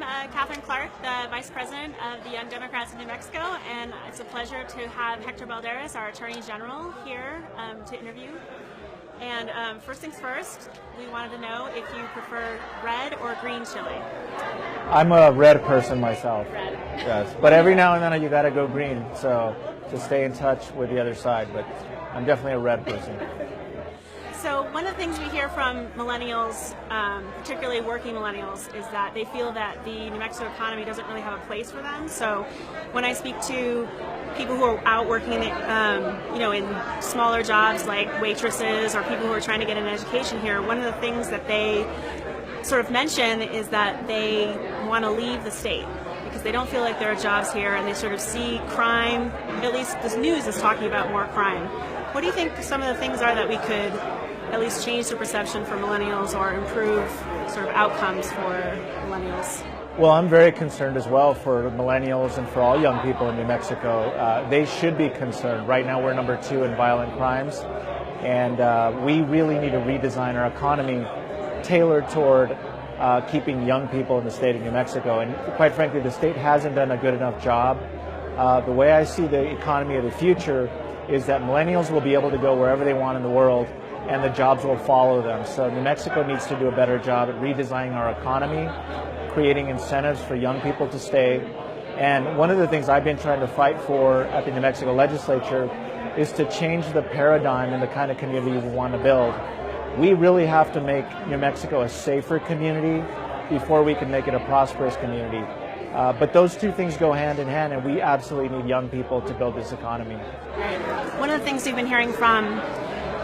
Catherine Clark, the Vice President of the Young Democrats in New Mexico, and it's a pleasure to have Hector Balderas, our Attorney General, here to interview. And first things first, we wanted to know if you prefer red or green chili. I'm a red person myself. Red. Yes, but every now and then you got to go green, so to stay in touch with the other side. But I'm definitely a red person. So one of the things we hear from millennials, particularly working millennials, is that they feel that the New Mexico economy doesn't really have a place for them. So when I speak to people who are out working in smaller jobs like waitresses or people who are trying to get an education here, one of the things that they sort of mention is that they want to leave the state because they don't feel like there are jobs here, and they sort of see crime. At least the news is talking about more crime. What do you think some of the things are that we could at least change the perception for millennials or improve sort of outcomes for millennials? Well, I'm very concerned as well for millennials and for all young people in New Mexico. They should be concerned. Right now we're number 2 in violent crimes, and we really need to redesign our economy tailored toward keeping young people in the state of New Mexico. And quite frankly, the state hasn't done a good enough job. The way I see the economy of the future is that millennials will be able to go wherever they want in the world, and the jobs will follow them. So New Mexico needs to do a better job at redesigning our economy, creating incentives for young people to stay. And one of the things I've been trying to fight for at the New Mexico legislature is to change the paradigm and the kind of community we want to build. We really have to make New Mexico a safer community before we can make it a prosperous community. But those two things go hand in hand, and we absolutely need young people to build this economy. One of the things we've been hearing from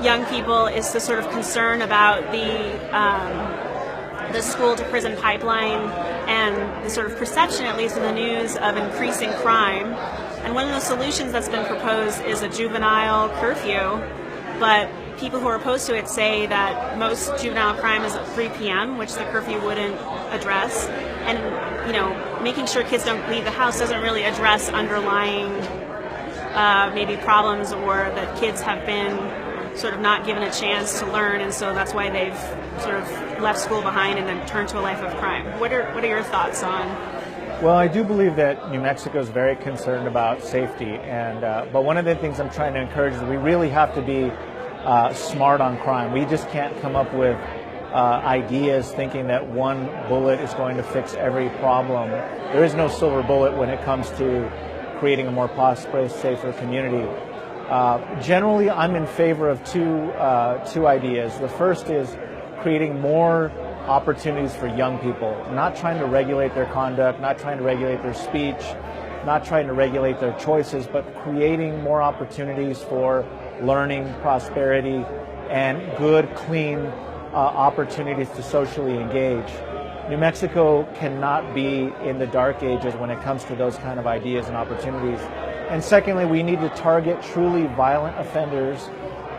young people is the sort of concern about the school to prison pipeline and the sort of perception, at least in the news, of increasing crime. And one of the solutions that's been proposed is a juvenile curfew, but people who are opposed to it say that most juvenile crime is at 3 p.m., which the curfew wouldn't address. And, making sure kids don't leave the house doesn't really address underlying maybe problems, or that kids have been sort of not given a chance to learn, and so that's why they've sort of left school behind and then turned to a life of crime. What are your thoughts on? Well, I do believe that New Mexico is very concerned about safety, and but one of the things I'm trying to encourage is we really have to be smart on crime. We just can't come up with ideas thinking that one bullet is going to fix every problem. There is no silver bullet when it comes to creating a more prosperous, safer community. Generally, I'm in favor of two ideas. The first is creating more opportunities for young people, not trying to regulate their conduct, not trying to regulate their speech, not trying to regulate their choices, but creating more opportunities for learning, prosperity, and good, clean opportunities to socially engage. New Mexico cannot be in the dark ages when it comes to those kind of ideas and opportunities. And secondly, we need to target truly violent offenders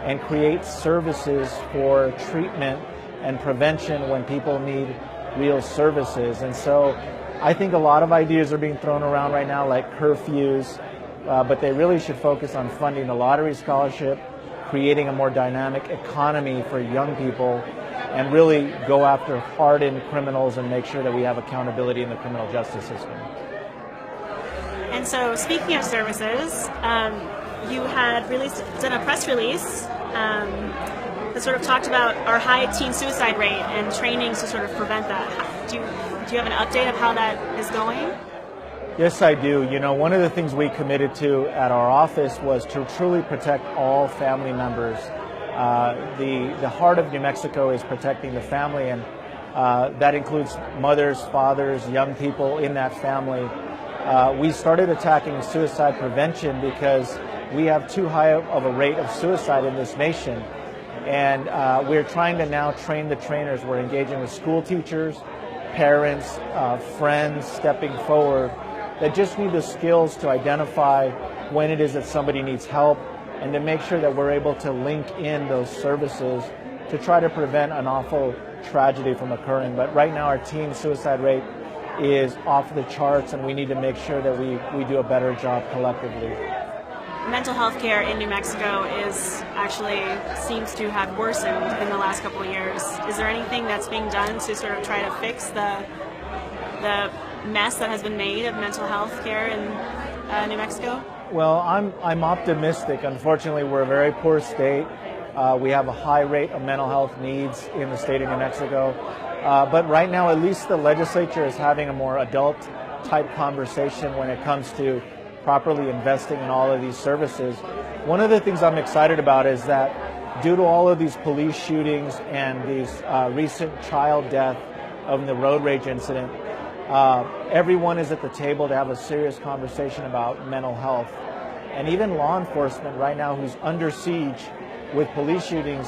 and create services for treatment and prevention when people need real services. And so I think a lot of ideas are being thrown around right now, like curfews, but they really should focus on funding the lottery scholarship, creating a more dynamic economy for young people, and really go after hardened criminals and make sure that we have accountability in the criminal justice system. And so, speaking of services, you had done a press release that sort of talked about our high teen suicide rate and trainings to sort of prevent that. Do you have an update of how that is going? Yes, I do. One of the things we committed to at our office was to truly protect all family members. The heart of New Mexico is protecting the family, and that includes mothers, fathers, young people in that family. We started attacking suicide prevention because we have too high of a rate of suicide in this nation. And we're trying to now train the trainers. We're engaging with school teachers, parents, friends stepping forward that just need the skills to identify when it is that somebody needs help, and to make sure that we're able to link in those services to try to prevent an awful tragedy from occurring. But right now our teen suicide rate is off the charts, and we need to make sure that we do a better job collectively. Mental health care in New Mexico seems to have worsened in the last couple of years. Is there anything that's being done to sort of try to fix the mess that has been made of mental health care in New Mexico? Well, I'm optimistic. Unfortunately, we're a very poor state. We have a high rate of mental health needs in the state of New Mexico. But right now, at least the legislature is having a more adult-type conversation when it comes to properly investing in all of these services. One of the things I'm excited about is that due to all of these police shootings and these recent child death of the road rage incident, everyone is at the table to have a serious conversation about mental health. And even law enforcement right now, who's under siege with police shootings,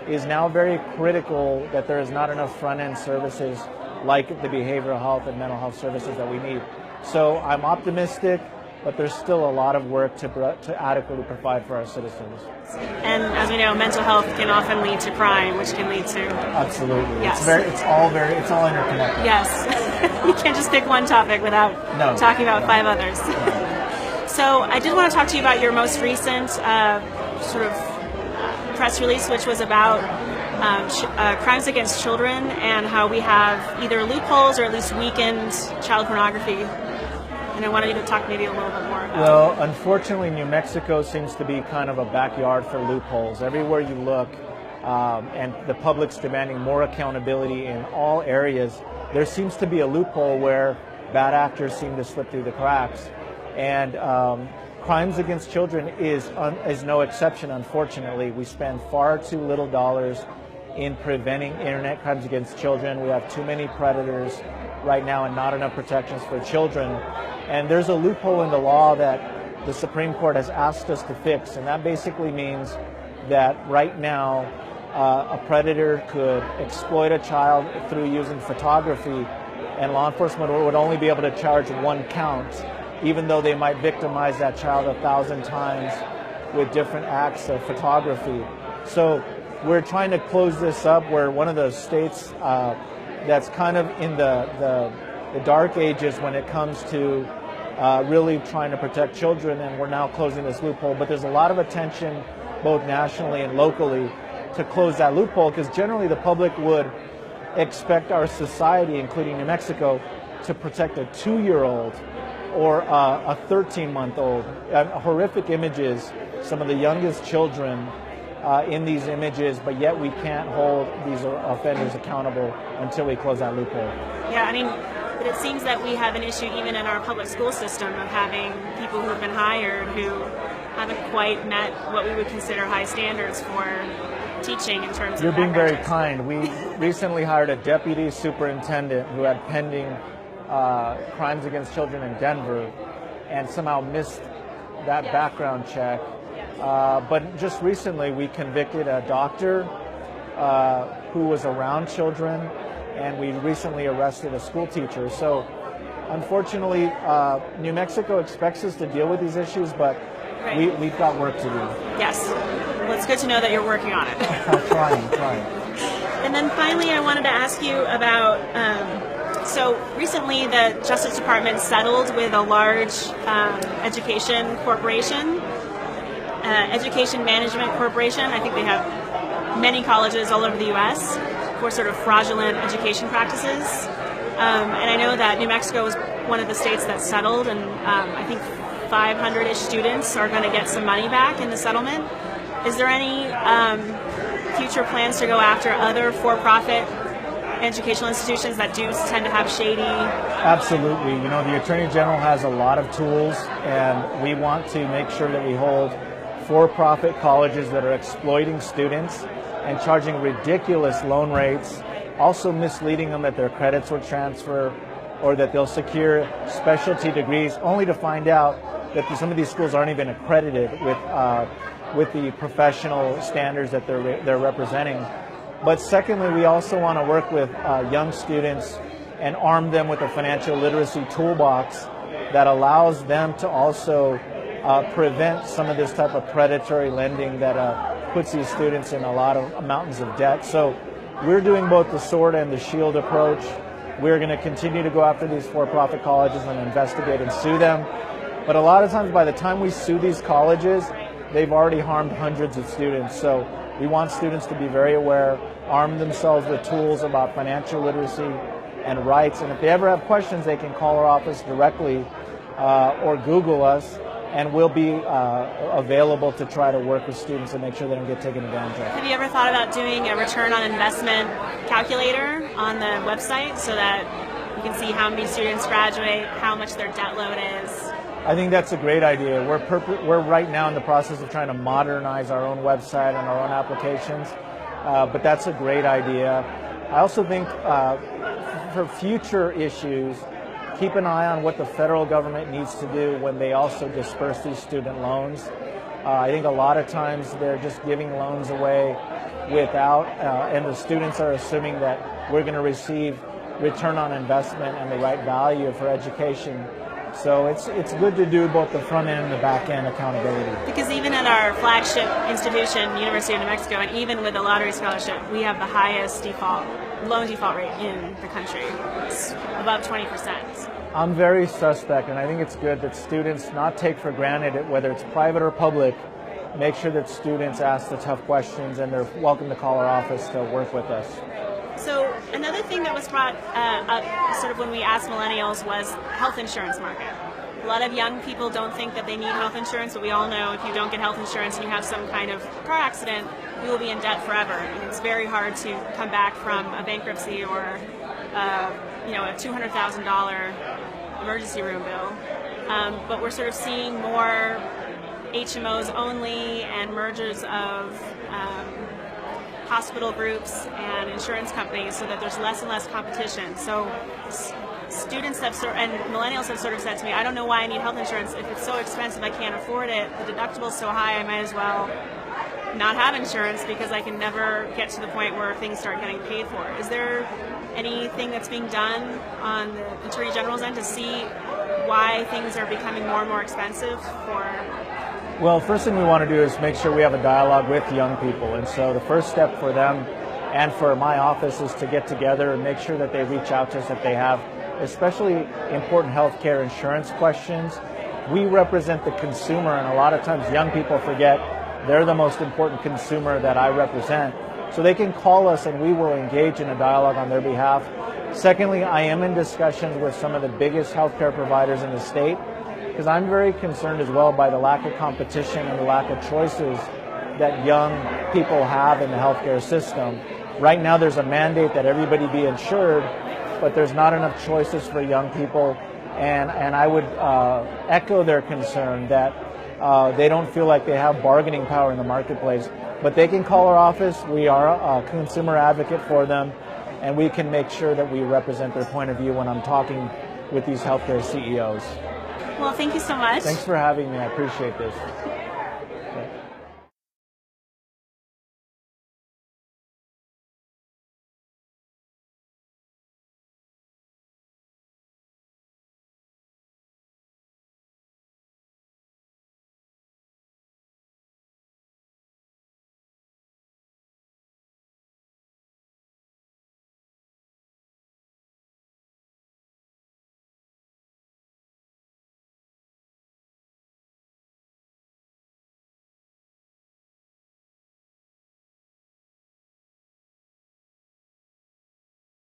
is now very critical that there is not enough front-end services like the behavioral health and mental health services that we need. So I'm optimistic, but there's still a lot of work to adequately provide for our citizens. And as we know, mental health can often lead to crime, which can lead to... Absolutely. Yes. It's all interconnected. Yes. You can't just pick one topic without talking about five others. So I did want to talk to you about your most recent sort of press release, which was about crimes against children and how we have either loopholes or at least weakened child pornography. And I wanted you to talk maybe a little bit more about Well, unfortunately, New Mexico seems to be kind of a backyard for loopholes. Everywhere you look, and the public's demanding more accountability in all areas, there seems to be a loophole where bad actors seem to slip through the cracks. And crimes against children is no exception, unfortunately. We spend far too little dollars in preventing internet crimes against children. We have too many predators right now and not enough protections for children. And there's a loophole in the law that the Supreme Court has asked us to fix, and that basically means that right now a predator could exploit a child through using photography, and law enforcement would only be able to charge one count, even though they might victimize that child 1,000 times with different acts of photography. So we're trying to close this up. We're one of those states that's kind of in the dark ages when it comes to really trying to protect children, and we're now closing this loophole. But there's a lot of attention, both nationally and locally, to close that loophole, because generally the public would expect our society, including New Mexico, to protect a 2-year-old or a 13-month-old. Horrific images, some of the youngest children in these images, but yet we can't hold these offenders accountable until we close that loophole. Yeah, I mean, but it seems that we have an issue even in our public school system of having people who have been hired who haven't quite met what we would consider high standards for teaching in terms of... You're being very kind. We recently hired a deputy superintendent who had pending crimes against children in Denver and somehow missed that background check. But just recently we convicted a doctor who was around children, and we recently arrested a school teacher. So unfortunately, New Mexico expects us to deal with these issues, but we've got work to do. Yes. Well, it's good to know that you're working on it. Trying. And then finally, I wanted to ask you about, so recently the Justice Department settled with a large education corporation, Education Management Corporation. I think they have many colleges all over the U.S. for sort of fraudulent education practices. And I know that New Mexico was one of the states that settled, and I think 500-ish students are going to get some money back in the settlement. Is there any future plans to go after other for-profit educational institutions that do tend to have shady? Absolutely. You know, the Attorney General has a lot of tools, and we want to make sure that we hold for-profit colleges that are exploiting students and charging ridiculous loan rates, also misleading them that their credits will transfer or that they'll secure specialty degrees, only to find out that some of these schools aren't even accredited with the professional standards that they're representing. But secondly, we also want to work with young students and arm them with a financial literacy toolbox that allows them to also prevent some of this type of predatory lending that puts these students in a lot of mountains of debt. So we're doing both the sword and the shield approach. We're going to continue to go after these for-profit colleges and investigate and sue them. But a lot of times by the time we sue these colleges, they've already harmed hundreds of students. So we want students to be very aware, arm themselves with tools about financial literacy, and rights. And if they ever have questions, they can call our office directly or Google us, and we'll be available to try to work with students and make sure they don't get taken advantage of. Have you ever thought about doing a return on investment calculator on the website so that you can see how many students graduate, how much their debt load is? I think that's a great idea. We're right now in the process of trying to modernize our own website and our own applications, but that's a great idea. I also think for future issues, keep an eye on what the federal government needs to do when they also disperse these student loans. I think a lot of times they're just giving loans away without, and the students are assuming that we're going to receive return on investment and the right value for education. So it's good to do both the front end and the back end accountability. Because even at our flagship institution, University of New Mexico, and even with the lottery scholarship, we have the highest loan default rate in the country. It's above 20%. I'm very suspect, and I think it's good that students not take for granted whether it's private or public. Make sure that students ask the tough questions, and they're welcome to call our office to work with us. So another thing that was brought up sort of when we asked millennials was health insurance market. A lot of young people don't think that they need health insurance, but we all know if you don't get health insurance and you have some kind of car accident, you will be in debt forever. And it's very hard to come back from a bankruptcy or a $200,000 emergency room bill. But we're sort of seeing more HMOs only and mergers of hospital groups and insurance companies so that there's less and less competition. So students have and millennials have sort of said to me, I don't know why I need health insurance. If it's so expensive I can't afford it, the deductible's so high I might as well not have insurance because I can never get to the point where things start getting paid for. Is there anything that's being done on the Attorney General's end to see why things are becoming more and more expensive for? Well, first thing we want to do is make sure we have a dialogue with young people. And so the first step for them and for my office is to get together and make sure that they reach out to us if they have especially important healthcare insurance questions. We represent the consumer, and a lot of times young people forget they're the most important consumer that I represent. So they can call us and we will engage in a dialogue on their behalf. Secondly, I am in discussions with some of the biggest healthcare providers in the state, because I'm very concerned as well by the lack of competition and the lack of choices that young people have in the healthcare system. Right now there's a mandate that everybody be insured, but there's not enough choices for young people, and I would echo their concern that they don't feel like they have bargaining power in the marketplace. But they can call our office. We are a consumer advocate for them, and we can make sure that we represent their point of view when I'm talking with these healthcare CEOs. Well, thank you so much. Thanks for having me. I appreciate this.